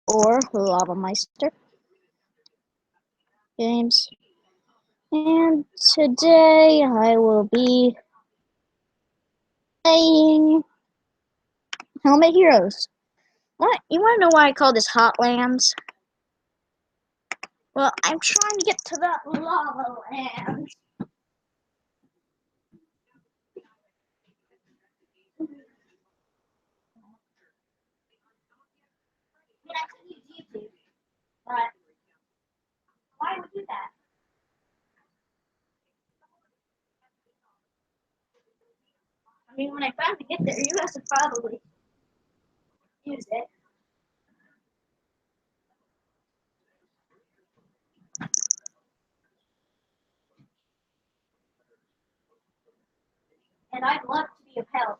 or Lava Meister games. And today I will be playing Helmet Heroes. What? You want to know why I call this Hotlands? Well, I'm trying to get to that lava land. But why would do that? I mean, when I finally get there, you guys will probably use it. And I'd love to be of help.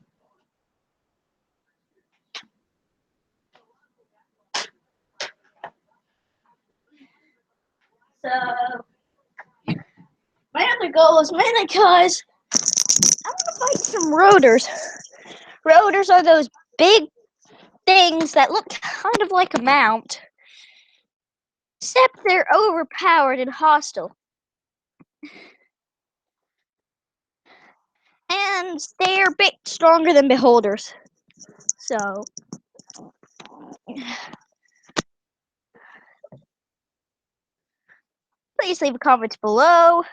So, my other goal is mainly because I want to fight some roaders. Roaders are those big things that look kind of like a mount, except they're overpowered and hostile. And they're a bit stronger than beholders. So, please leave a comment below.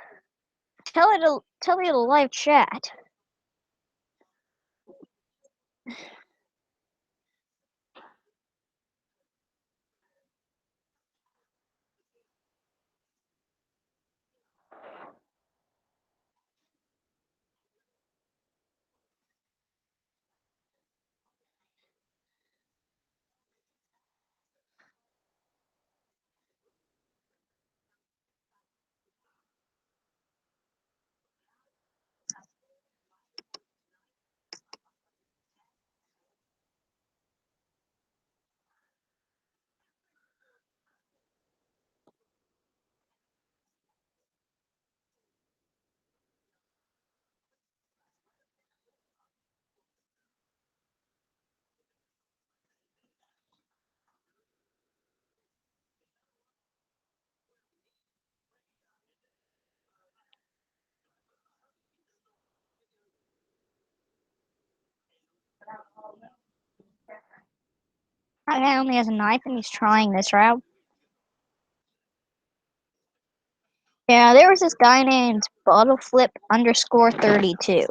Tell me to live chat. That guy only has a knife and he's trying this route. Yeah, there was this guy named Bottleflip_32.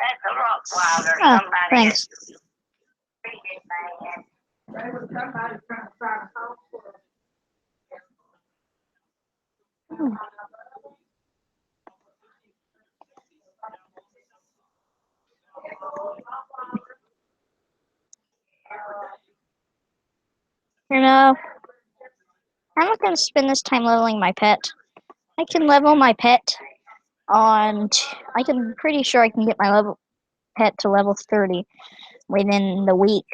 That's a rock wilder. Oh, Somebody thanks. Hmm. You know, I'm not going to spend this time leveling my pet. I can level my pet I'm pretty sure I can get my level pet to level 30 within the week.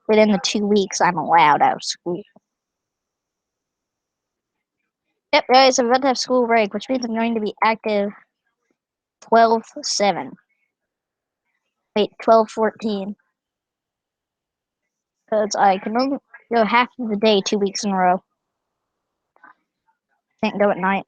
Within the 2 weeks I'm allowed out of school. Yep, guys, I'm about to have school break, which means I'm going to be active 12/7. Wait, 12/14. Because I can only go half of the day 2 weeks in a row. Can't go at night.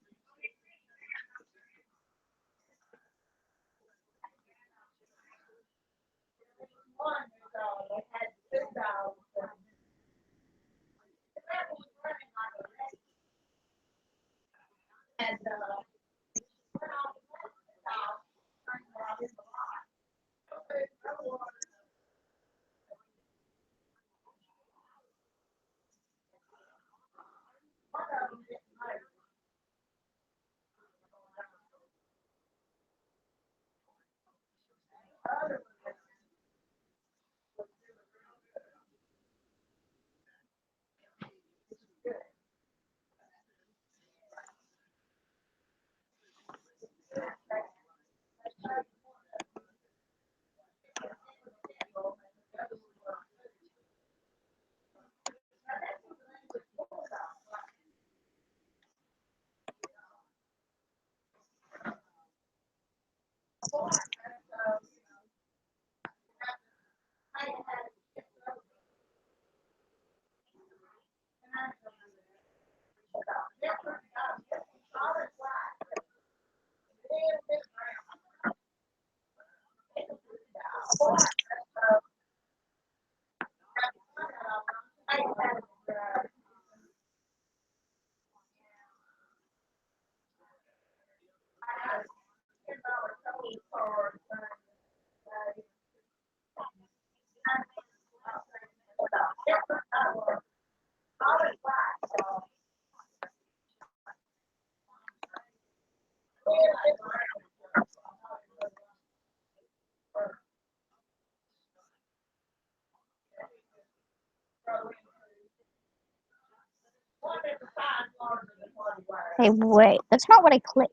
Hey, wait, that's not what I clicked.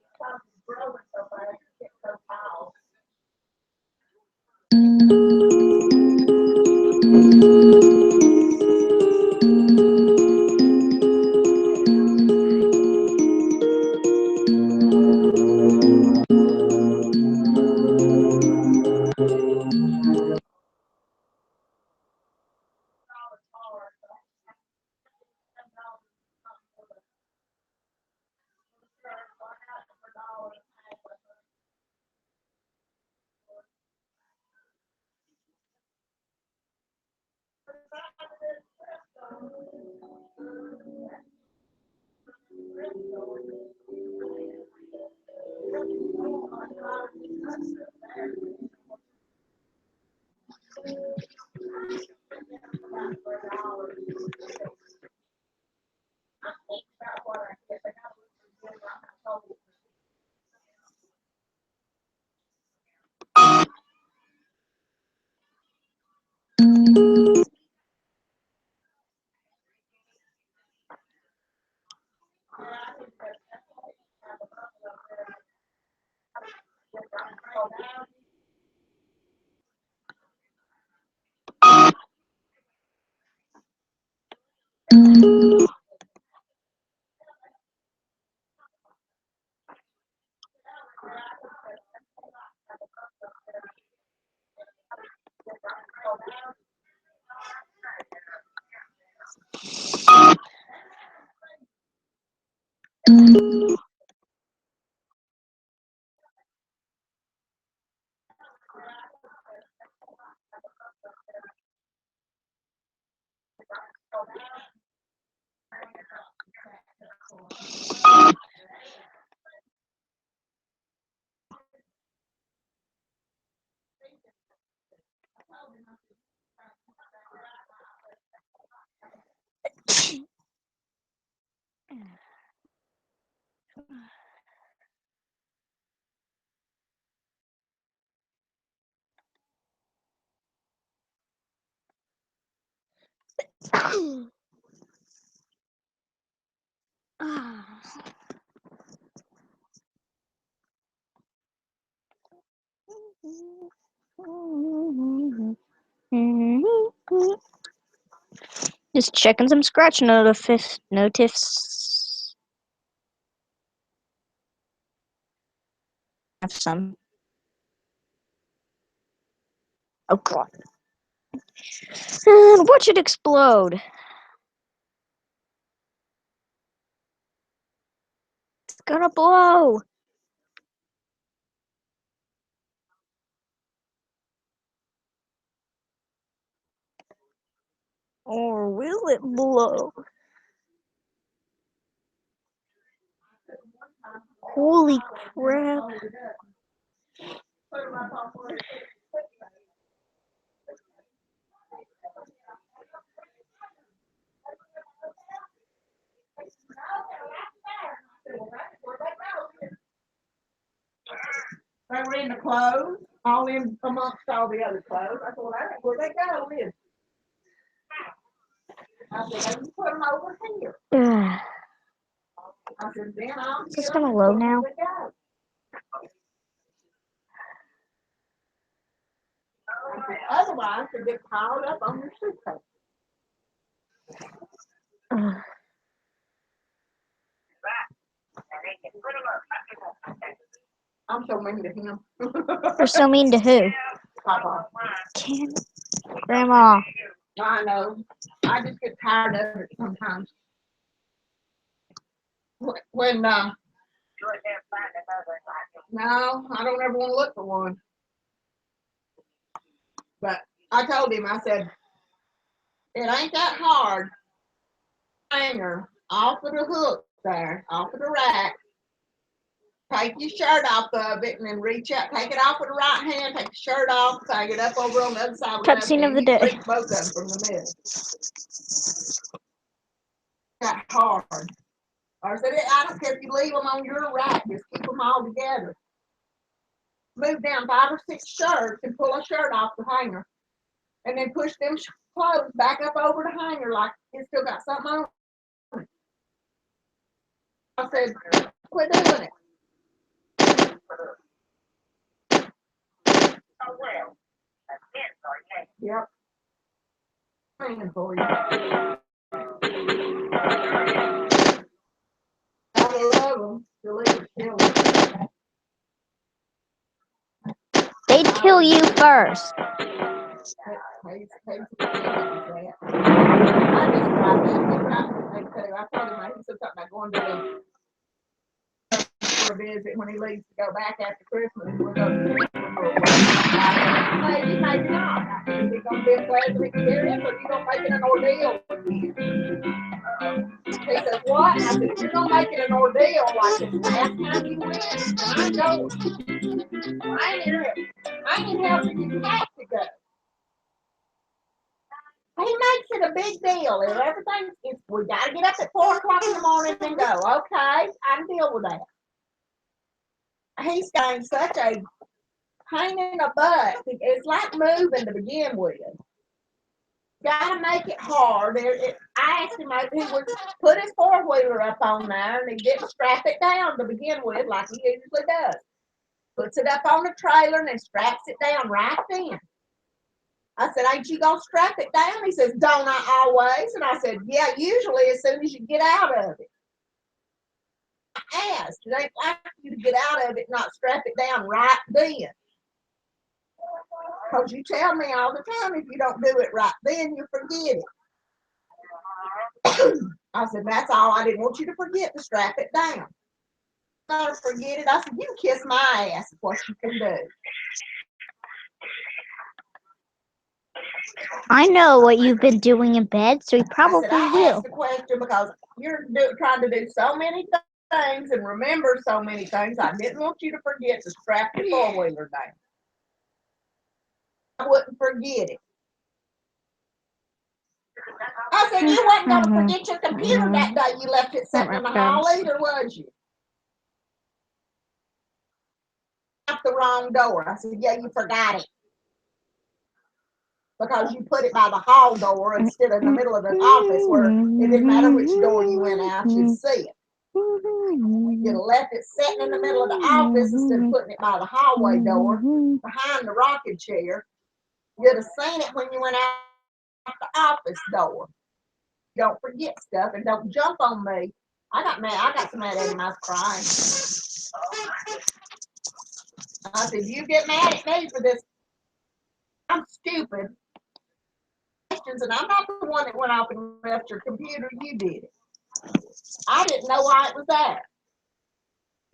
Just checking some scratch notifs. Have some. Oh god. And watch it explode. It's gonna blow. Or will it blow? Holy crap. They were in the clothes, all in amongst all the other clothes. I thought, I think where they go is. I said, they put them over here. I said, then I'll Is this gonna load now? Otherwise, they get piled up on your suitcase. I'm so mean to him. You're so mean to who? Papa. Grandma. I know. I just get tired of it sometimes. when no, I don't ever want to look for one. But I told him, I said, it ain't that hard. Hanger off of the hook there, off of the rack. Take your shirt off of it and then reach up. Take it off with the right hand. Take the shirt off. Take it up over on the other side with the left Cutscene of hand. the You day. reach both of them from the middle. That hard. Or I said, I don't care if you leave them on your rack. Just keep them all together. Move down 5 or 6 shirts and pull a shirt off the hanger. And then push them clothes back up over the hanger like it's still got something on it. I said, quit doing it. Yep. Training for you. I love them. Kill them. They'd kill you first. I told him, I said something about going to them for a visit when he leaves to go back after Christmas. We'll go maybe, maybe not. Is it going to be a pleasant experience or are you going to make it an ordeal? He says, what? I said, if you're going to make it an ordeal like this last time you went, I go. I ain't helping you have to go. He makes it a big deal. And everything is, we got to get up at 4 o'clock in the morning and go. Okay, I can deal with that. He's got such a pain in the butt. It's like moving to begin with. Got to make it hard. I asked him if he would put his 4-wheeler up on there and he didn't strap it down to begin with like he usually does. Puts it up on the trailer and then straps it down right then. I said, ain't you going to strap it down? He says, don't I always? And I said, yeah, usually as soon as you get out of it. I asked, they'd like you to get out of it, not strap it down right then. Because you tell me all the time if you don't do it right then, you forget it. I said, that's all. I didn't want you to forget to strap it down. Don't forget it. I said, you can kiss my ass is what you can do. I know what you've been doing in bed, so you probably I will. asked the question because you're trying to do so many things and remember so many things. I didn't want you to forget to strap your 4-wheeler down. I wouldn't forget it. I said, you wasn't going to forget your computer that day you left it sitting in the hall either, was you? Out the wrong door. I said, yeah, you forgot it. Because you put it by the hall door instead of in the middle of the office where it didn't matter which door you went out, you'd see it. You'd have left it sitting in the middle of the office instead of putting it by the hallway door behind the rocking chair. You'd have seen it when you went out the office door. Don't forget stuff and don't jump on me. I got mad. I got so mad at him. I was crying. I said, you get mad at me for this. I'm stupid. And I'm not the one that went off and left your computer. You did it. I didn't know why it was there.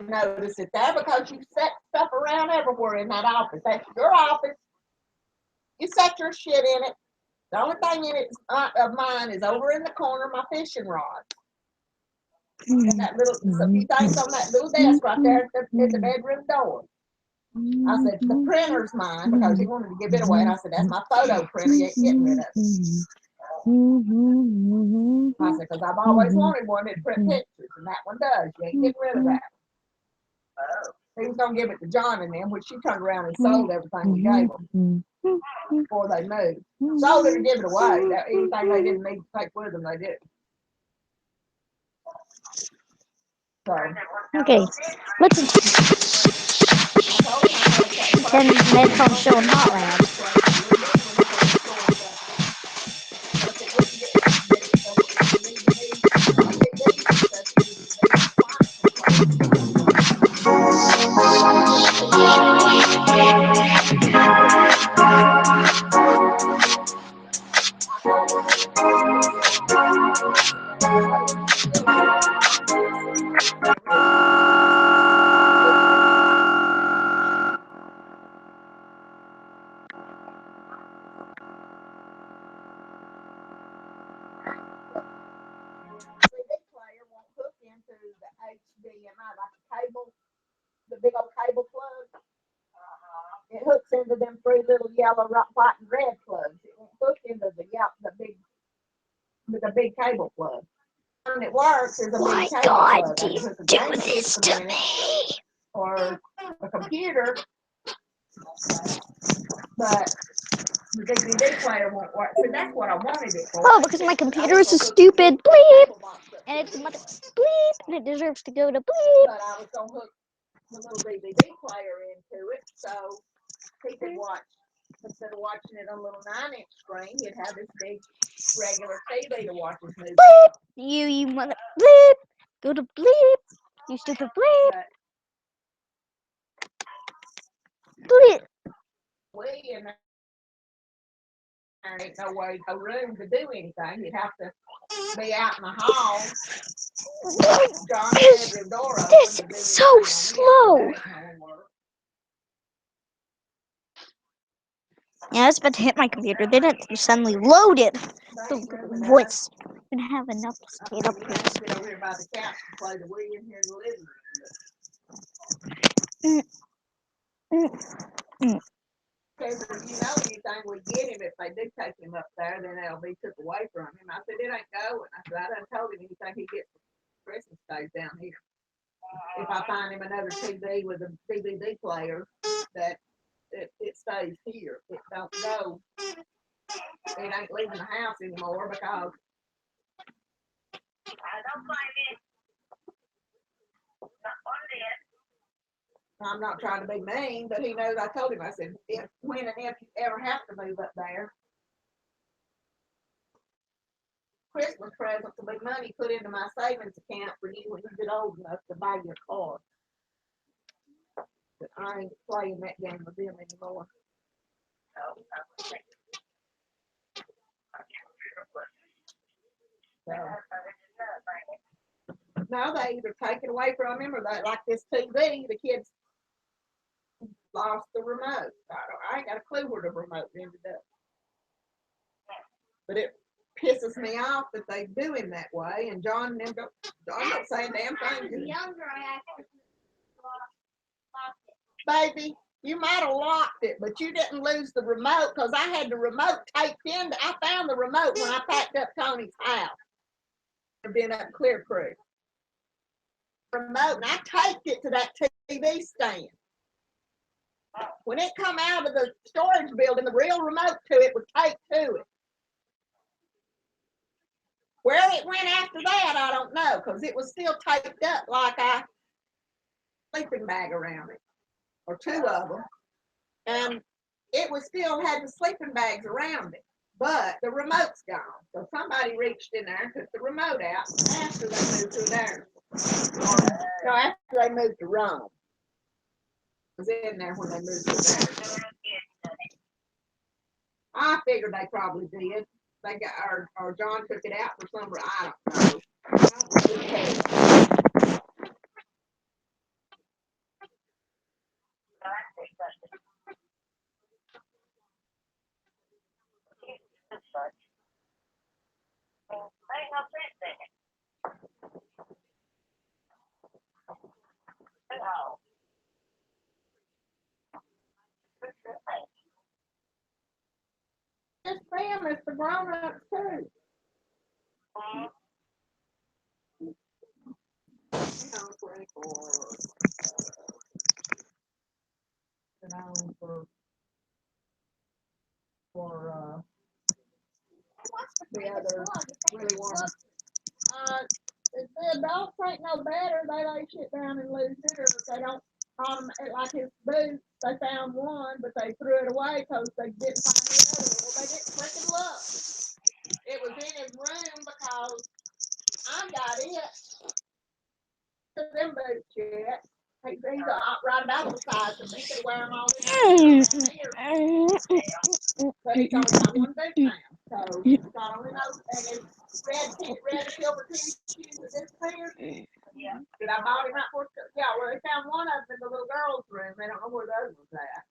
Notice it there because you set stuff around everywhere in that office. That's your office. You set your shit in it. The only thing in it of mine is over in the corner of my fishing rod. That little, a few things on that little desk right there at the bedroom door. I said, the printer's mine because he wanted to give it away. And I said, that's my photo printer. You ain't getting rid of it. I said, because I've always wanted one that print pictures, and that one does. You ain't getting rid of that. He was going to give it to John and them, which she turned around and sold everything we gave them before they moved. Sold it and give it away. Anything they didn't need to take with them, they did. So, Okay, listen. Then headphones showing Hotland. player won't hook into the HDMI like a cable, the big old cable plug. It hooks into them three little yellow, white, and red plugs. It won't hook into the big cable plug. And it works is a Why, big cable God, plug. do you do this to me? Or a computer, but the DVD player won't work. So that's what I wanted it for. Oh, because my computer is a stupid bleep. And it's a mother bleep. And it deserves to go to bleep. But I was going to hook the little DVD player into it so he could watch, instead of watching it on a little 9-inch screen, he'd have this big regular TV to watch his movies. Bleep. You mother bleep. Go to bleep. You stupid bleep. Bleep. We and there ain't no way, no room to do anything. You'd have to be out in the hall. John had the door open. This is so slow. Yeah, I was about to hit my computer. Then it suddenly loaded. The voice. I'm gonna have enough to stay up here. Get over here by the couch and play the Wii in here in the living room. Because if you know anything, we get him. If they do take him up there, then they'll be took away from him. I said, it ain't going. I said, I done told him anything he gets for Christmas stays down here. If I find him another TV with a DVD player, that it stays here. It don't go. It ain't leaving the house anymore because I'm not trying to be mean, but he knows I told him, I said, when and if you ever have to move up there, Christmas present will be money put into my savings account for you when you get old enough to buy your car. But I ain't playing that game with them anymore. So, no, they either take it away from him or they, like this TV, the kids lost the remote. I ain't got a clue where the remote ended up. But it pisses me off that they do him that way, and John don't say a damn thing. Younger, I actually lost it. Baby, you might have locked it, but you didn't lose the remote because I had the remote taped in. I found the remote when I packed up Tony's house. I've been up Clear Creek. Remote, and I taped it to that TV stand. When it come out of the storage building, the real remote to it was taped to it. Where it went after that, I don't know, because it was still taped up like a sleeping bag around it, or two of them, and it was still had the sleeping bags around it, but the remote's gone. So somebody reached in there and took the remote out after they moved to there. No, after they moved to Rome. It was in there when they moved to there. I figured they probably did. They got, or John took it out for some reason. I don't know. It's them, it's the grown-ups too. For the other really one. If the adults ain't no better, they lay shit down and lose it, or if they don't, like his boots, they found one, but they threw it away because they didn't find the other one. Well, they didn't freaking look. It was in his room because I got it. Them boots yet. He's right about the size of me. He could wear them all the time. But he's only got one boot now. So God only knows. And his red silver tennis shoes that disappeared. Did I bought him out for? Yeah, well, they found one of them in the little girl's room. They don't know where the other one's at.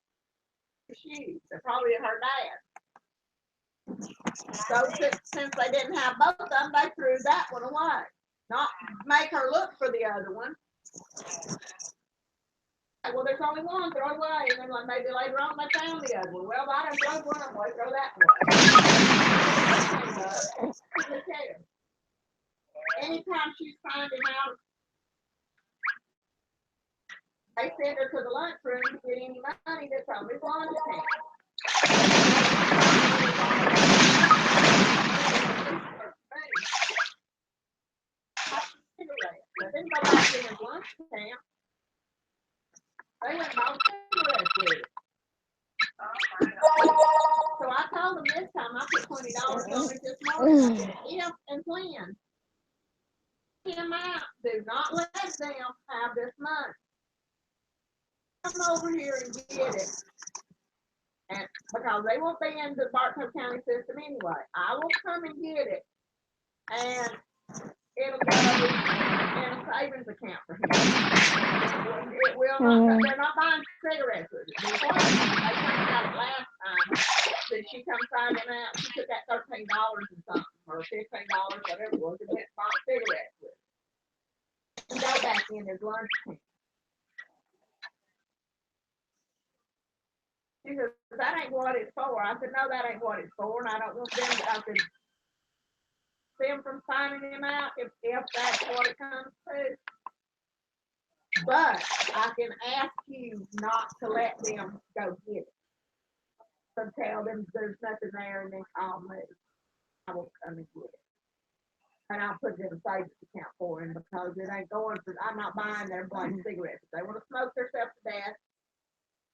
The shoes. They're probably at her dad. So since they didn't have both of them, they threw that one away. Not make her look for the other one. Well, there's only one, throw it away. And then like maybe later on they found the other one. Well, I done throw one away, throw that one away. Anytime she's finding out, they send her to the lunchroom to get any money that's only one account. They didn't go back in his lunch account. They went and bought cigarettes with it. So I told them this time I put $20 on it this morning. I said, if and when him out, do not let them have this money. Come over here and get it. And because they won't be in the Bartow County system anyway. I will come and get it. And it'll go in a savings account for him. It will not, they're not buying cigarettes with it. They got it last time. Did she come sign him out? She took that $13 and something, or $15, whatever it was, and went and bought cigarettes with it. And go back in his lunch account. She said, that ain't what it's for. I said, no, that ain't what it's for, and I don't want them to, I said, them from signing him out if that's what it comes to. But I can ask you not to let them go get it. So tell them there's nothing there and then call me. I will come and get it. And I'll put it in a savings account for him because it ain't going for, I'm not buying their blank cigarettes. If they want to smoke themselves to death,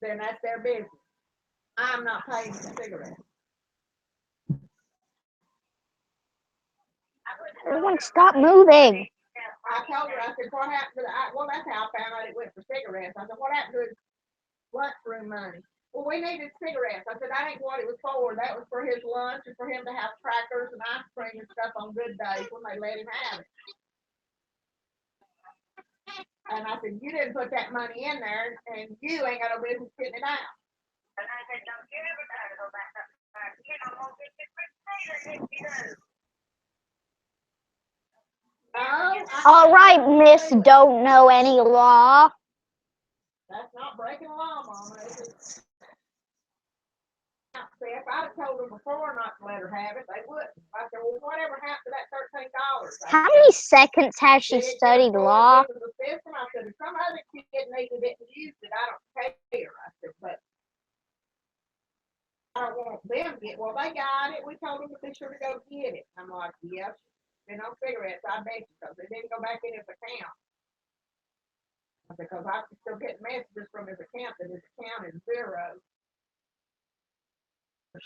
then that's their business. I'm not paying for cigarettes. Everyone stop moving. I told her, I said, what happened to the, well, that's how I found out it went for cigarettes. I said, what happened to his lunchroom money? Well, we needed cigarettes. I said, that ain't what it was for. That was for his lunch and for him to have crackers and ice cream and stuff on good days when they let him have it. And I said, you didn't put that money in there and you ain't got no business getting it out. And I said, don't you ever try to go back up. You know, won't get your if you do. All right, Miss Don't Know Any Law. That's not breaking the law, Mama. See, if I'd have told them before not to let her have it, they wouldn't. I said, well, whatever happened to that $13? How many seconds has she studied law? I said, if some other kid needed it and used it, I don't care. I said, but I don't want them to get, well, they got it. We told them to be sure to go get it. I'm like, yeah, been on cigarettes, I bet you, because they didn't go back in his account. Because I can still get messages from his account that his account is zero.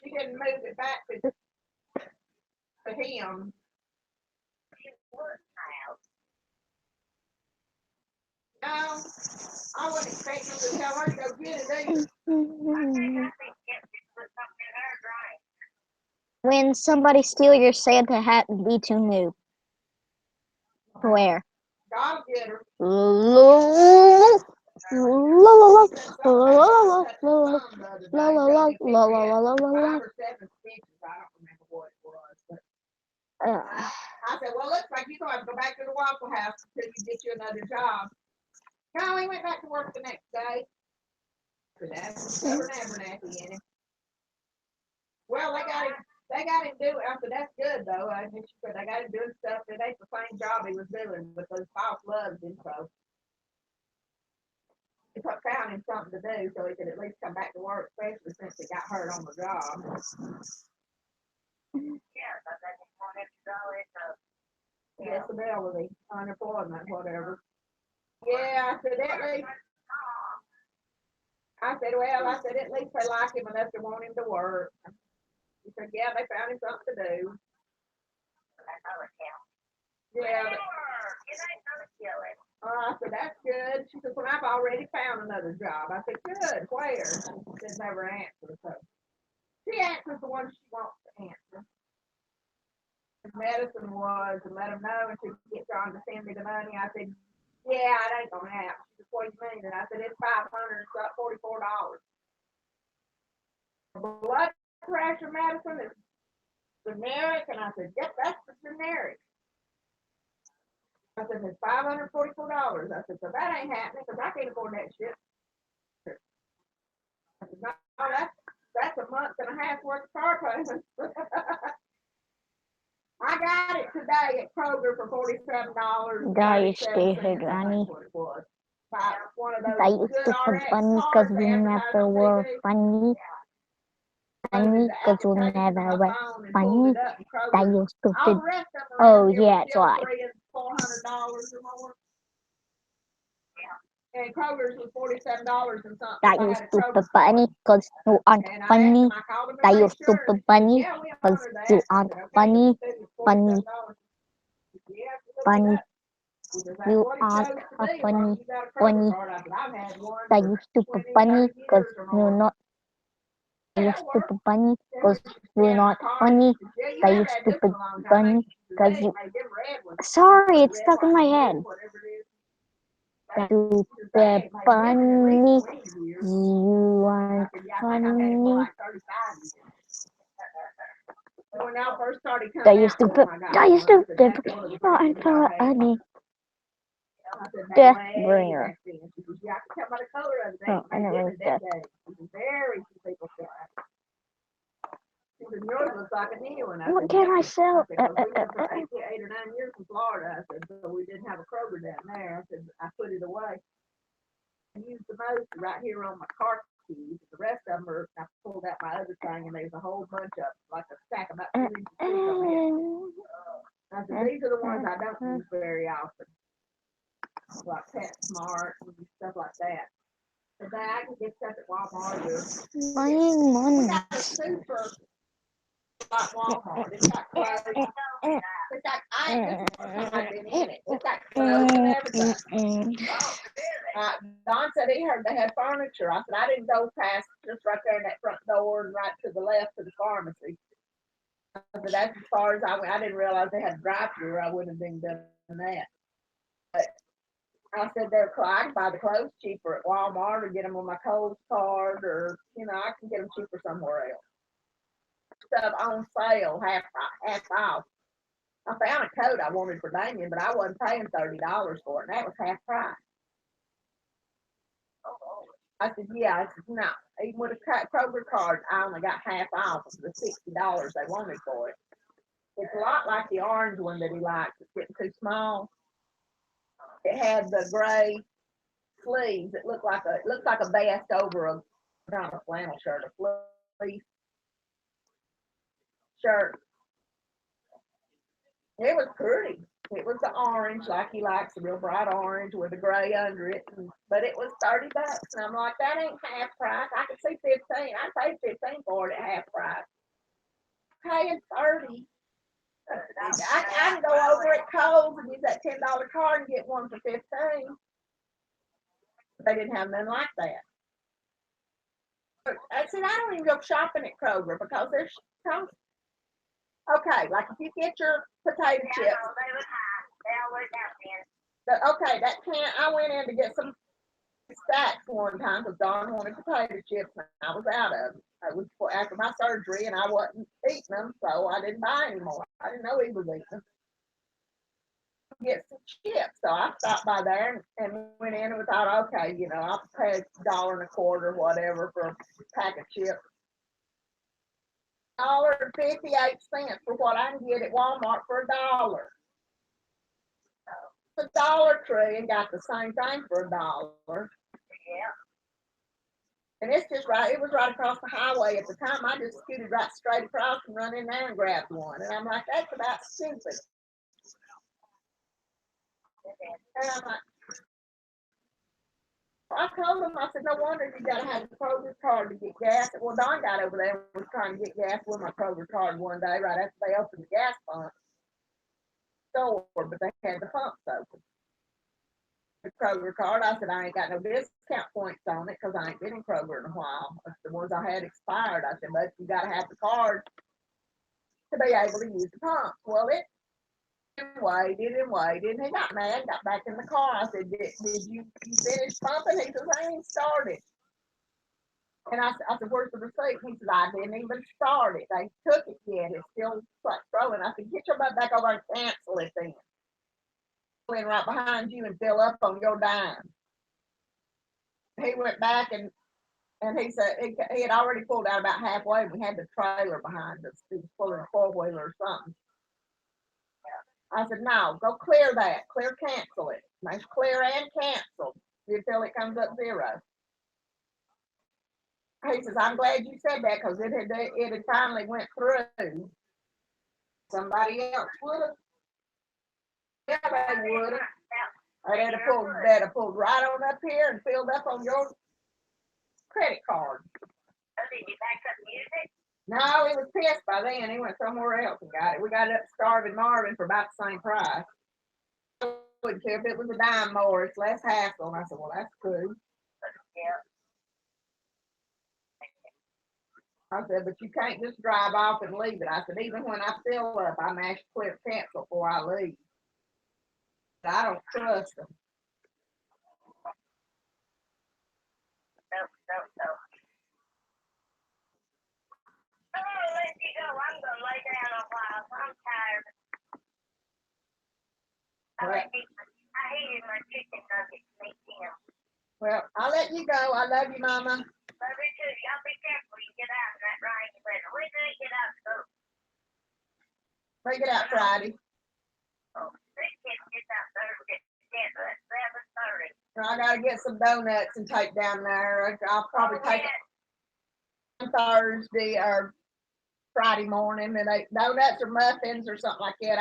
She didn't move it back to him. No, I wouldn't expect him to tell her to go get it either. When somebody steal your Santa hat and be too new. Where? I'll get her. I said, well, looks like you're going to have to go back to the Waffle House until you get you another job. No, he went back to work the next day. That's Abernathy in him. Well, they got him doing. I said, that's good though. I think she said they got him doing stuff that ain't the same job he was doing, but those boss loved him, so he found him something to do so he could at least come back to work, especially since he got hurt on the job. Yeah, but they just wanted to go into disability, unemployment, whatever. Yeah, I said at least. I said, well, at least they like him enough to want him to work. He said, yeah, they found him something to do. Yeah, but, I said, that's good. She said, well, I've already found another job. I said, good, where? She said, never answer. So she answers the one she wants to answer. The medicine was, and let them know, and she could get John to send me the money. I said, Yeah, it ain't gonna happen. She said, what do you mean? And I said, it's $544. Blood pressure medicine is generic, and I said, yep, that's the generic. I said, it's $544. I said, so that ain't happening because I can't afford that shit. I said, no, that's a month and a half worth of car payments. I got it today at Kroger for $47. That is stupid, Granny. That is stupid funny because we never were funny. Funny because we never were funny. That is stupid. Oh, yeah, it's right. $400 or more. And Kroger's was $47 and something. That is stupid funny because you aren't funny. That is stupid funny because you aren't funny. Funny. Funny. You aren't a funny. Funny. That is stupid funny because you're not. That is stupid funny because you're not funny. That is stupid funny because you. Sorry, it's stuck in my head. Stupid funny. You aren't funny. That you stupid. That you stupid. You aren't funny. Death bringer. Oh, I never like that. Yours looks like a new one. What can I sell? 8 or 9 years in Florida. I said, so we didn't have a Kroger down there. I said, I put it away. I used the most right here on my car keys. The rest of them are, I pulled out my other thing, and there's a whole bunch of like a stack about 2 inches thick on it. I said, these are the ones I don't use very often, like PetSmart and stuff like that. But I can get stuff at Walmart. We got a super like Walmart. It's got clothes. It's got I've been in it. It's got clothes and everything. Don said he heard they had furniture. I said I didn't go past just right there in that front door and right to the left to the pharmacy. I said that's as far as I went. I didn't realize they had a drive-through. Or I wouldn't have been doing that. But I said I can buy the clothes cheaper at Walmart or get them on my Kohl's card, or I can get them cheaper somewhere else. Stuff on sale, half off. I found a coat I wanted for Damien, but I wasn't paying $30 for it, and that was half price. I said, yeah. I said, no. Even with a Kroger card, I only got half off of the $60 they wanted for it. It's a lot like the orange one that he likes. It's getting too small. It had the gray sleeves. It looked like a vest over a flannel shirt, a fleece shirt. It was pretty. It was the orange, like he likes, the real bright orange with the gray under it. But it was $30, and I'm like, that ain't half price. I could see 15. I paid 15 for it at half price. Paying 30. I can go over at Kohl's and use that $10 card and get one for 15. They didn't have nothing like that. I said, I don't even go shopping at Kroger because there's okay, like if you get your potato chips. Okay, that can I went in to get some stacks one time because Don wanted potato chips and I was out of them. It was after my surgery and I wasn't eating them, so I didn't buy any more. I didn't know he was eating them. Get some chips, so I stopped by there and went in and thought, okay, I'll pay $1.25, whatever, for a pack of chips. $1.58 for what I can get at Walmart for $1. The Dollar Tree and got the same thing for $1. Yeah. And it's just right. It was right across the highway at the time. I just scooted right straight across and run in there and grabbed one. And I'm like, that's about stupid. And I'm like, I told him, I said, no wonder you got to have a Kroger card to get gas. Well, Don got over there and was trying to get gas with my Kroger card one day right after they opened the gas pump store, but they had the pumps open. The Kroger card, I said, I ain't got no discount points on it because I ain't been in Kroger in a while. The ones I had expired. I said, but you got to have the card to be able to use the pump. Well, And he got mad, got back in the car. I said, did you finish pumping? He says, I ain't started. And I said, where's the receipt? He said, I didn't even start it. They took it yet. It's still like throwing. I said, get your butt back over and cancel it then. In right behind you and fill up on your dime. He went back and he said he had already pulled out about halfway. We had the trailer behind us. He was pulling a four-wheeler or something. I said, no, go clear that. Clear cancel it. Nice clear and cancel until it comes up zero. He says, I'm glad you said that because it had finally went through. Somebody else would have. Yeah, they would have. They'd have pulled right on up here and filled up on your credit card. Did you back up music? No, he was pissed by then. He went somewhere else and got it. We got it up to Starving Marvin for about the same price. I wouldn't care if it was a dime more. It's less hassle. And I said, well, that's cool. Yeah. I said, but you can't just drive off and leave it. I said, even when I fill up, I'm asked to clear cancel before I leave. I don't trust them. No. I'm gonna let you go. I'm gonna lay down a while. I'm tired. I hated my chicken nuggets. Make them. Well, I'll let you go. I love you, Mama. Love you too. Y'all be careful. You get out in that rain weather. When do you get out? So. We get out Friday. Oh, this kid gets out Thursday. At 7:30. I gotta get some donuts and take down there. I'll probably take it Thursday or Friday morning, and donuts or muffins or something like that.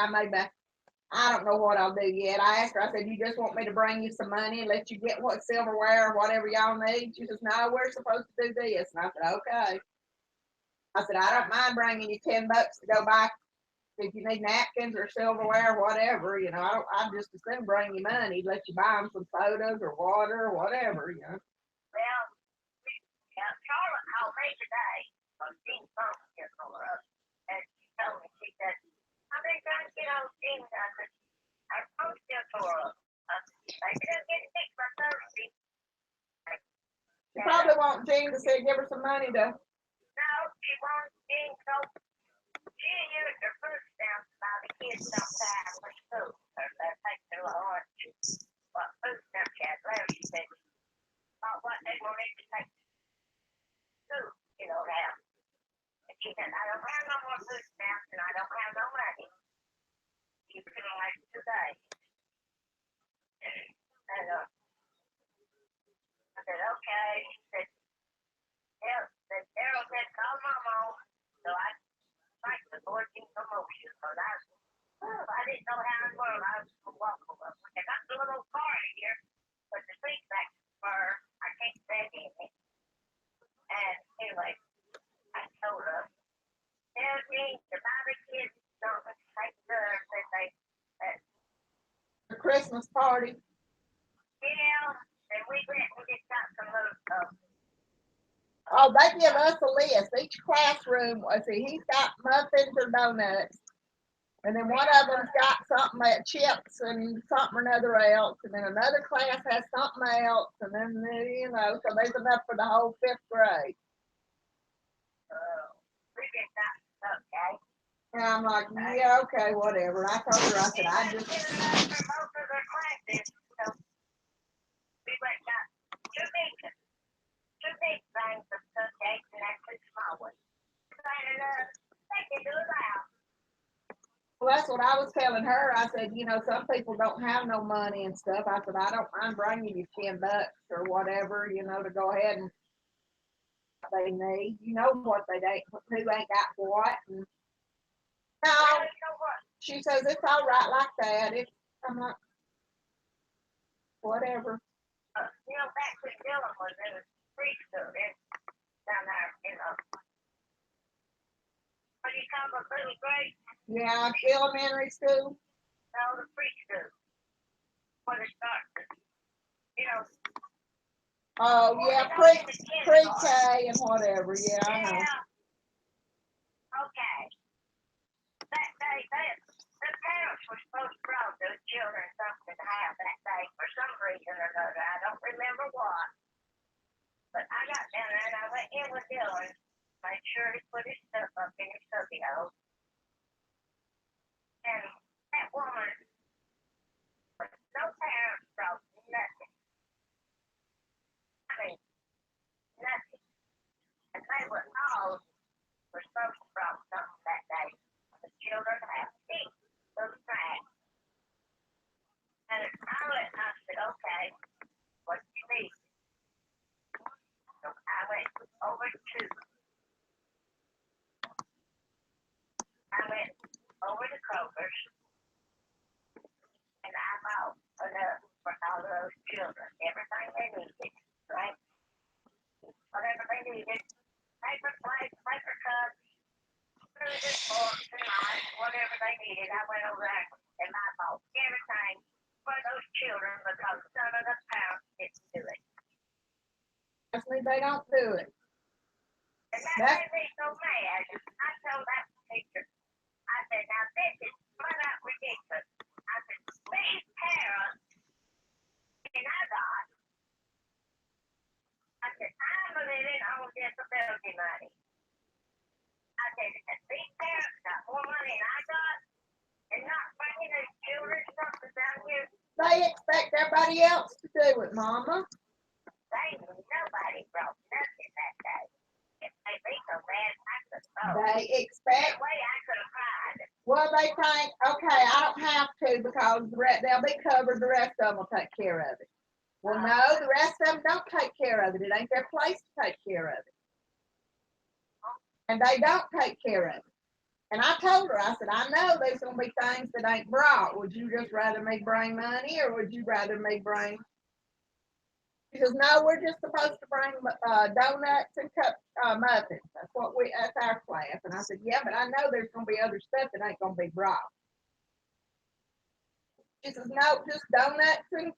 I don't know what I'll do yet. I asked her, I said, you just want me to bring you some money and let you get what silverware or whatever y'all need? She says, no, we're supposed to do this. And I said, okay. I said, I don't mind bringing you $10 to go buy if you need napkins or silverware or whatever. You know, I'm just as soon bring you money, let you buy them some sodas or water or whatever, you know. Well, Charlotte called me today. Jean's phone just on her up. And she told me, she said, I've been trying to get on Jean. I said, our phone still tore up. I didn't get it fixed by Thursday. You probably want Jean to say give her some money to. No, she wants Jean to go. She used her food stamps by the kids don't die for school. That takes too hard. What food stamps she had left, she said, what they wanted to take school, you know, now. And she said, I don't have no more food stamps and I don't have no money. She's been like 2 days. And I said, okay. She said, Daryl said, call Mama. So I like the 14 promotion. So I didn't know how in the world I was going to walk over. I got the little car here, but the seat back for I can't stand in it. And anyway, I told her, tell me the Bobby kids don't take her that The Christmas party. yeah, and we just got some little stuff. Oh, they give us a list. Each classroom, let's see, he's got muffins or donuts. And then one of them's got something like chips and something or another else. And then another class has something else. And then, you know, so there's enough for the whole 5th grade. We just got okay. And I'm like, yeah, okay, whatever. And I told her, I said, I just. For most of their classes, so we went got two big things of cupcakes and actually small ones. And they can do it out. Well, that's what I was telling her. I said, you know, some people don't have no money and stuff. I said, I don't mind bringing you $10 or whatever, you know, to go ahead and they need. You know what who ain't got what. And, no, she says it's all right like that. I'm like, whatever. You know, back when Dylan was in the preschool, down there, you know. What do you call the little grade? Yeah, elementary school. No, the preschool. Where they start, you know. Oh, yeah, pre-K and whatever. Yeah, I know. Okay. The parents were supposed to bring those children something to have that day for some reason or another. I don't remember what. But I got down there and I went in with Dylan, made sure he put his stuff up in his studio. And that woman, no parents brought nothing. I mean, nothing. And they were all were supposed to bring something that day. The children have to eat those snacks. And I said, okay, what do you need? So I went over to Kroger's and I bought enough for all of those children, everything they needed, right? Whatever they needed, paper plates, paper cups, food, forks, and knives, whatever they needed. I went over there and I bought everything for those children because some of the parents didn't do it. Actually, they don't do it. And that made me so mad. I told that teacher, I said, now this is flat out ridiculous. I said, these parents, and I said, I'm living on disability money. I said, if these parents got more money than I got, and not bringing their children something down here, They expect everybody else to do it, Mama. nobody brought nothing that day. It made me so mad, I could throw. They expect. That way I could have cried. Well, they think, okay, I don't have to because they'll be covered. The rest of them will take care of it. Well, no, the rest of them don't take care of it. It ain't their place to take care of it. And they don't take care of it. And I told her, I said, I know there's going to be things that ain't brought. Would you just rather me bring money or would you rather me bring? She says, no, we're just supposed to bring donuts and muffins. That's our class. And I said, yeah, but I know there's going to be other stuff that ain't going to be brought. She says, no, just donuts and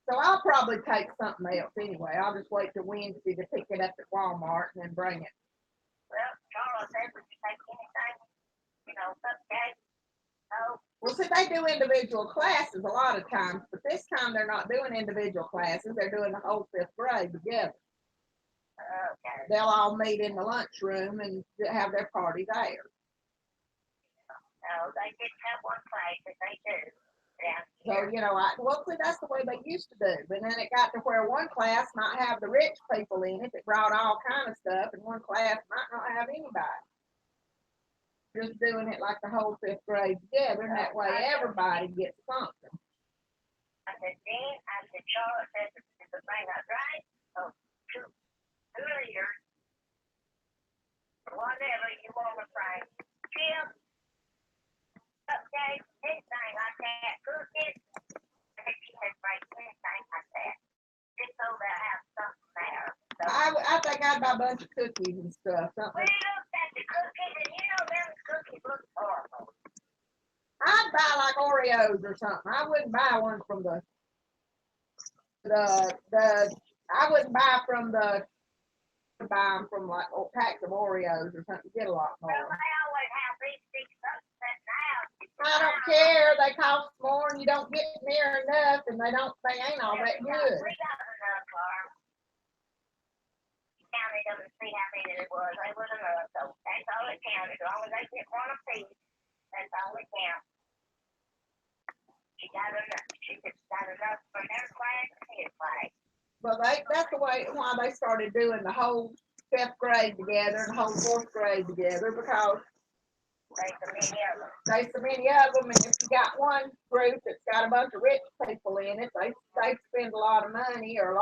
so I'll probably take something else anyway. I'll just wait till Wednesday to pick it up at Walmart and then bring it. Well, Charles said, would you take anything? Cupcakes? No. Well, see, they do individual classes a lot of times, but this time they're not doing individual classes. They're doing the whole fifth grade together. Okay. They'll all meet in the lunchroom and have their party there. No, they didn't have one class that they do. So, that's the way they used to do. But then it got to where one class might have the rich people in it that brought all kind of stuff, and one class might not have anybody. Just doing it like the whole fifth grade together, and that way everybody gets something. I said, Charlotte said the thing I drank, so 2 years, or whatever you want to bring, chips, cupcakes, anything like that, cookies. I think she had bring anything like that, just so they'll have something there. So, I think I'd buy a bunch of cookies and stuff. we looked at the cookies, and them cookies look horrible. I'd buy like Oreos or something. I wouldn't buy one from I wouldn't buy from buy them from like packs of Oreos or something. Get a lot more. Well, they always have these big stuff set now. I don't care. They cost more, and you don't get near enough, and they ain't all that good. We got enough for them. Counted them and see how many it was. They was enough, so that's all it counted. As long as they get one apiece, that's all it counts. She got enough for their class and his class. But that's the way why they started doing the whole fifth grade together and the whole fourth grade together, because there's so many of them, and if you got one group that's got a bunch of rich people in it, they spend a lot of money or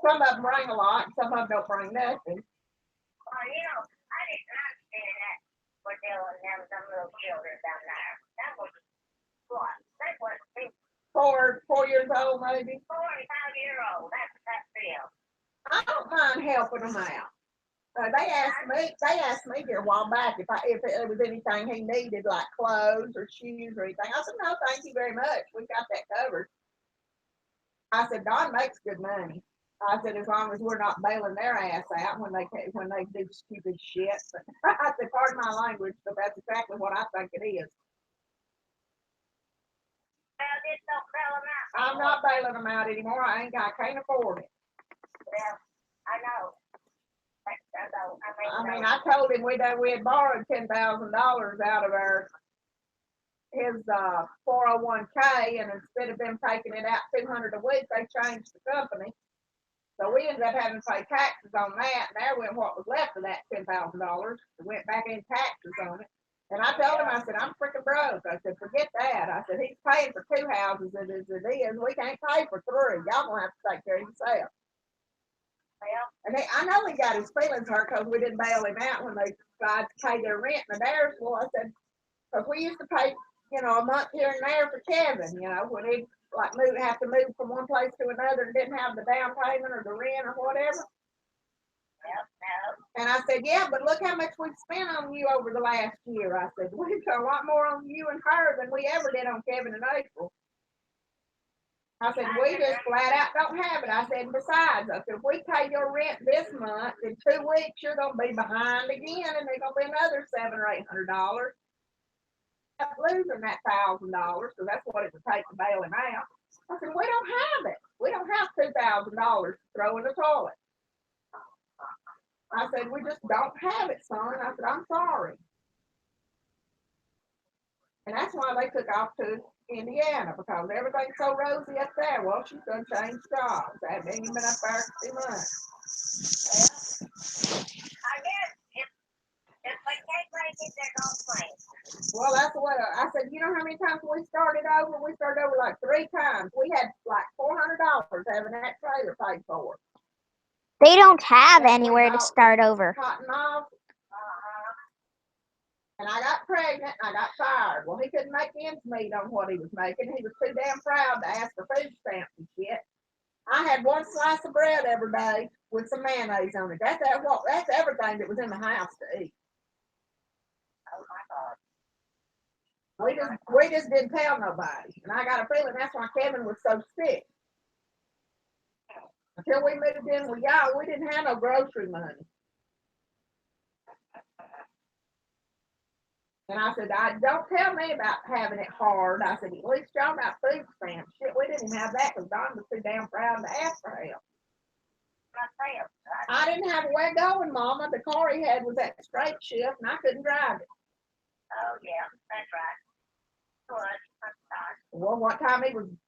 some of them bring a lot, and some of them don't bring nothing. Well, I didn't understand that for Dylan and them little children down there. That was what? That was 4 years old, maybe. 45-year-old. That's real. I don't mind helping them out. They asked me here a while back if there was anything he needed, like clothes or shoes or anything. I said, no, thank you very much. We got that covered. I said, Don makes good money. I said, as long as we're not bailing their ass out when they do stupid shit. But I said, pardon my language, but that's exactly what I think it is. Well, just don't bail them out. I'm not bailing them out anymore. I can't afford it. Well, I know. I know. I mean, I told him we had borrowed $10,000 out of his 401k, and instead of them taking it out $200 a week, they changed the company. So we ended up having to pay taxes on that, and there went what was left of that $10,000. It went back in taxes on it. And I told him, I said, I'm freaking broke. I said, forget that. I said, he's paying for 2 houses as it is. We can't pay for 3. Y'all gonna have to take care of yourself. Well, And I know he got his feelings hurt because we didn't bail him out when they tried to pay their rent and theirs. Well, I said, because we used to pay, a month here and there for Kevin, when he'd like have to move from one place to another and didn't have the down payment or the rent or whatever. no. And I said, yeah, but look how much we've spent on you over the last year. I said, we've spent a lot more on you and her than we ever did on Kevin and April. I said, we just flat out don't have it. I said, besides, I said, if we pay your rent this month, in 2 weeks, you're going to be behind again, and there's going to be another $700 or $800. Losing that $1,000, so that's what it would take to bail him out. I said, we don't have it. We don't have $2,000 to throw in the toilet. I said, we just don't have it, son. I said, I'm sorry. And that's why they took off to Indiana, because everything's so rosy up there. Well, she's going to change jobs. I haven't even been up there for 2 months. I guess if they can't break it, they're going to play it. Well, that's what I said. You know how many times we started over? We started over like 3 times. We had like $400 having that trailer paid for. They don't have anywhere to start over. Cotton off. And I got pregnant and I got fired. Well, he couldn't make ends meet on what he was making. He was too damn proud to ask for food stamps and shit. I had 1 slice of bread every day with some mayonnaise on it. That's everything that was in the house to eat. Oh my God. We just didn't tell nobody. And I got a feeling that's why Kevin was so sick. Until we moved in with y'all, we didn't have no grocery money. And I said, don't tell me about having it hard. I said, at least y'all got food stamps. Shit, we didn't even have that because Don was too damn proud to ask for help. I didn't have a way of going, Mama. The car he had was that straight shift, and I couldn't drive it. Oh, yeah, that's right. Well, what time he wasn't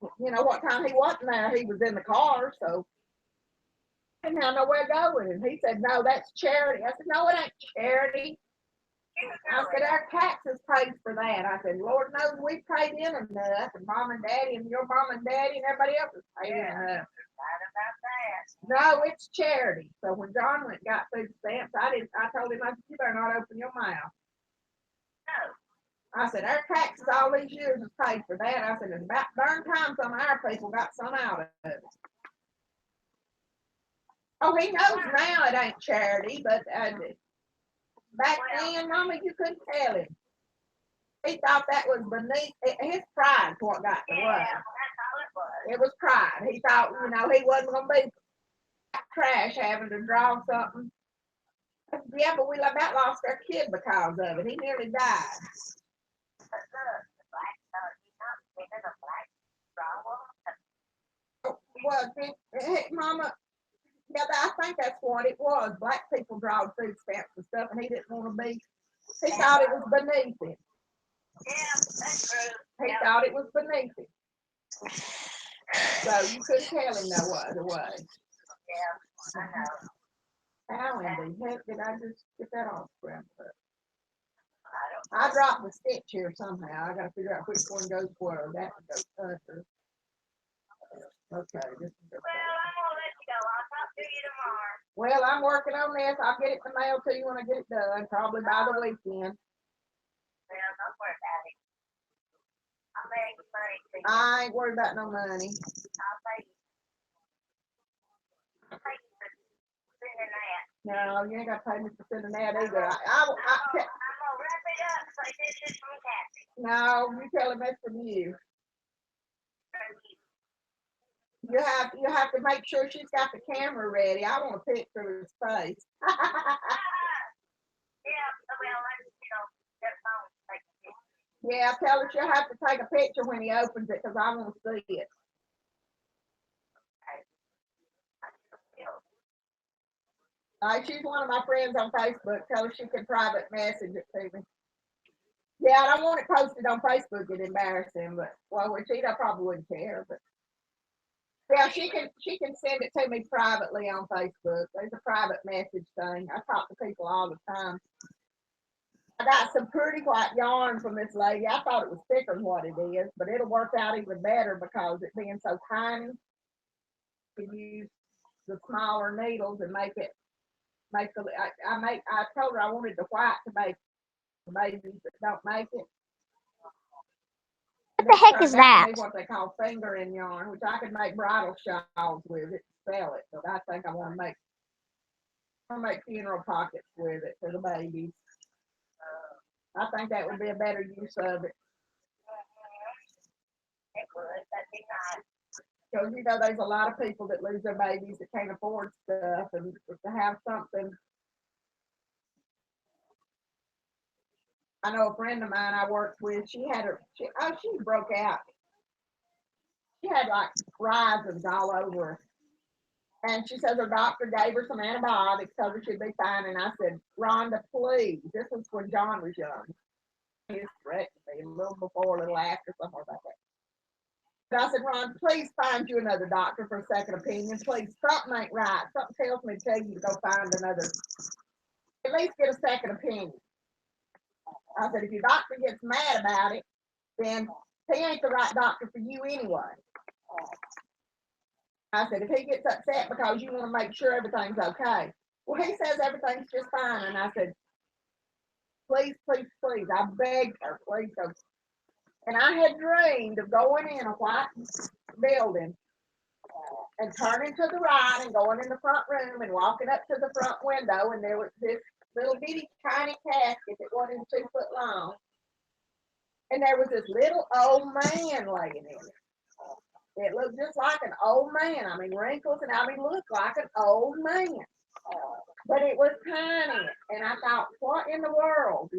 there, he was in the car, so I didn't have nowhere going. And he said, no, that's charity. I said, no, it ain't charity. I said, our taxes paid for that. I said, Lord knows we paid in enough, and Mom and Daddy and your Mom and Daddy and everybody else is paid in enough. No, it's charity. So when John went and got food stamps, I told him, I said, you better not open your mouth. I said, our taxes all these years is paid for that. I said, it's about darn time some of our people got some out of it. Oh, he knows now it ain't charity, but back then, Mama, you couldn't tell him. He thought that was beneath his pride. What got the way? It was pride. He thought, he wasn't gonna be trash having to draw something. Yeah, but we about lost our kid because of it. He nearly died. Well, Mama, yeah, I think that's what it was. Black people drawed food stamps and stuff, and he didn't want to be. He thought it was beneath him. Yeah, that's true. He thought it was beneath him. So you couldn't tell him no other way. Yeah, I know. How in the heck did I just get that off, Grandpa? I dropped the stitch here somehow. I got to figure out which one goes where. That one goes under. Okay, this is. Well, I'm gonna let you go. I'll talk to you tomorrow. Well, I'm working on this. I'll get it in the mail to you when I get it done, probably by the weekend. Well, don't worry about it. I'll pay you money to you. I ain't worried about no money. I'll pay you. I'll pay you for sending that. No, you ain't got to pay me for sending that either. I'm gonna wrap it up so this is from Kathy. No, you tell him that's from you. From you. You have to make sure she's got the camera ready. I want a picture of his face. Yeah, well, their phone like this. Yeah, tell her she'll have to take a picture when he opens it because I want to see it. She's one of my friends on Facebook. Tell her she can private message it to me. Yeah, I don't want it posted on Facebook. It'd embarrass him, but well, with I probably wouldn't care. But yeah, she can send it to me privately on Facebook. There's a private message thing. I talk to people all the time. I got some pretty white yarn from this lady. I thought it was thicker than what it is, but it'll work out even better because it being so tiny. You can use the smaller needles and make the. I told her I wanted the white to make the babies that don't make it. What the heck is that? What they call fingering yarn, which I could make bridal shawls with it, sell it. But I think I want to make funeral pockets with it for the babies. I think that would be a better use of it. It would, that'd be nice. Because there's a lot of people that lose their babies that can't afford stuff, and to have something. I know a friend of mine I worked with. She broke out. She had like risings all over her. And she says her doctor gave her some antibiotics, told her she'd be fine. And I said, Rhonda, please. This was when John was young. He used to correct me a little before, a little after, somewhere about that. But I said, Ron, please find you another doctor for a second opinion. Please, something ain't right. Something tells me to tell you to go find another. At least get a second opinion. I said, if your doctor gets mad about it, then he ain't the right doctor for you anyway. I said, if he gets upset because you want to make sure everything's okay. Well, he says everything's just fine. And I said, please, please, please. I begged her, please go. And I had dreamed of going in a white building and turning to the right and going in the front room and walking up to the front window. And there was this little bitty tiny casket that wasn't 2 foot long. And there was this little old man laying in it. It looked just like an old man. I mean, wrinkles, and I mean, looked like an old man. But it was tiny. And I thought, what in the world?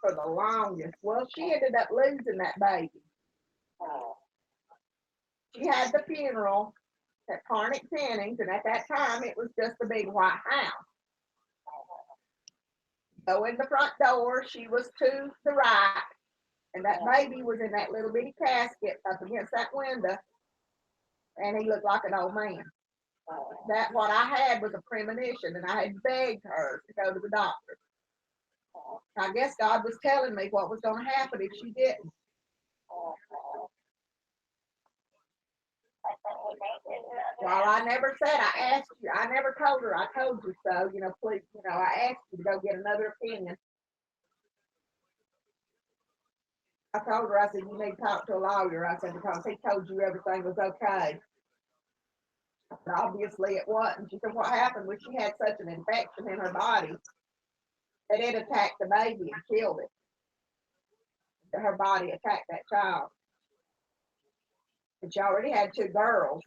For the longest. Well, she ended up losing that baby. She had the funeral at Carnick Jennings, and at that time, it was just a big white house. Go in the front door, she was to the right, and that baby was in that little bitty casket up against that window, and he looked like an old man. That what I had was a premonition, and I had begged her to go to the doctor. I guess God was telling me what was going to happen if she didn't. Well, I never said I asked you. I never told her I told you so. Please, I asked you to go get another opinion. I told her, I said, you need to talk to a lawyer. I said, because he told you everything was okay. But obviously it wasn't. She said, what happened was she had such an infection in her body that it attacked the baby and killed it. Her body attacked that child. And she already had 2 girls.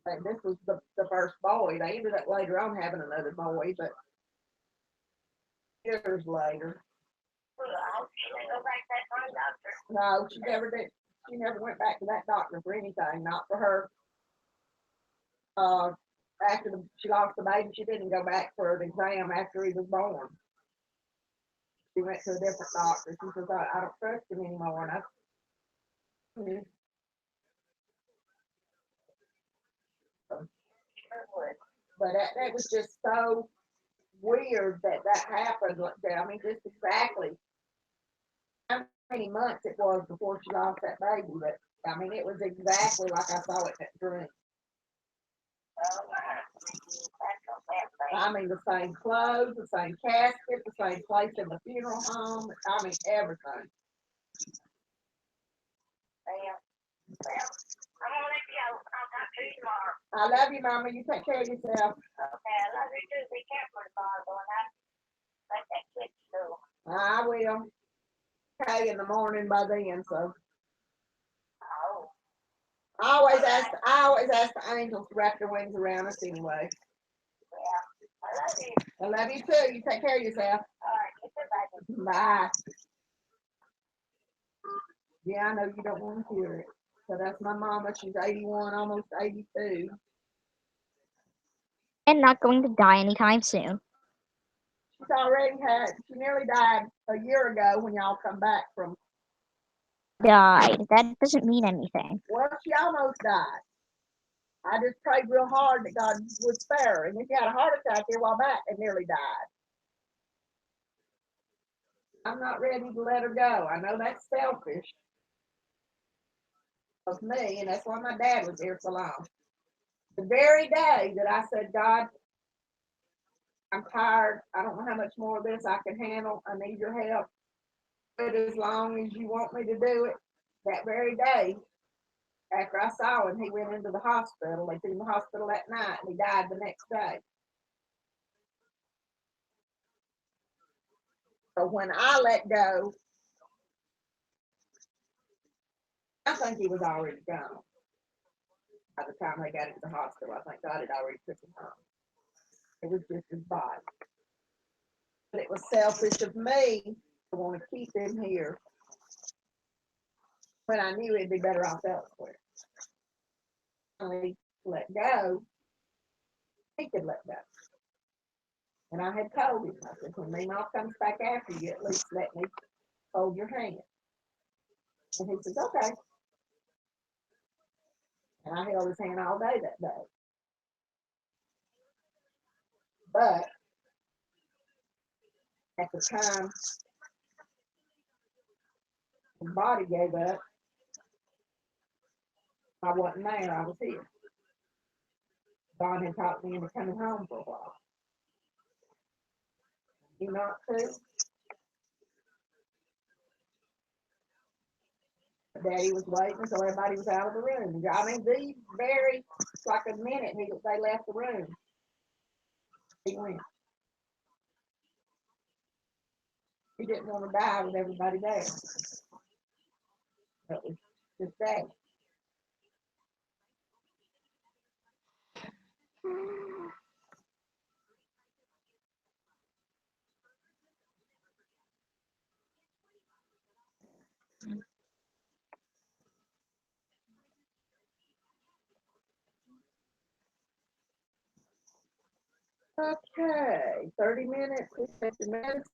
And this was the first boy. They ended up later on having another boy, but years later. No, she never did. She never went back to that doctor for anything. Not for her. After she lost the baby, she didn't go back for an exam after he was born. She went to a different doctor. She says, I don't trust him anymore. And but that was just so weird that happened. I mean, just exactly how many months it was before she lost that baby. But I mean, it was exactly like I saw it in that dream. I mean, the same clothes, the same casket, the same place in the funeral home. I mean, everything. I'm gonna let you go. I'll talk to you tomorrow. I love you, Mama. You take care of yourself. Okay, I love you too. Be careful tomorrow, going out. Like that kid school. I will. Okay, in the morning by then, so. I always ask the angels to wrap their wings around us anyway. I love you. I love you too. You take care of yourself. All right, get your back. Bye. Yeah, I know you don't want to hear it. So that's my mama. She's 81, almost 82. And not going to die anytime soon. She nearly died a year ago when y'all come back from, Died. That doesn't mean anything. well, she almost died. I just prayed real hard that God would spare her. And then she had a heart attack here a while back and nearly died. I'm not ready to let her go. I know that's selfish of me, and that's why my dad was here so long. The very day that I said, God, I'm tired. I don't know how much more of this I can handle. I need your help. Do it as long as you want me to do it. That very day, after I saw him, he went into the hospital. They took him to the hospital that night, and he died the next day. So when I let go, I think he was already gone. By the time they got into the hospital, I think God had already took him home. It was just his body. But it was selfish of me to want to keep him here when I knew he'd be better off elsewhere. I let go, he could let go. And I had told him, I said, when Meemaw comes back after you, at least let me hold your hand. And he says, okay. And I held his hand all day that day. But at the time the body gave up, I wasn't there, I was here. God had talked me into coming home for a while. You not too? Daddy was waiting until everybody was out of the room. I mean, these very, like a minute, they left the room. He went. He didn't want to die with everybody there. That was just that. Okay, 30 minutes. We take the medicine.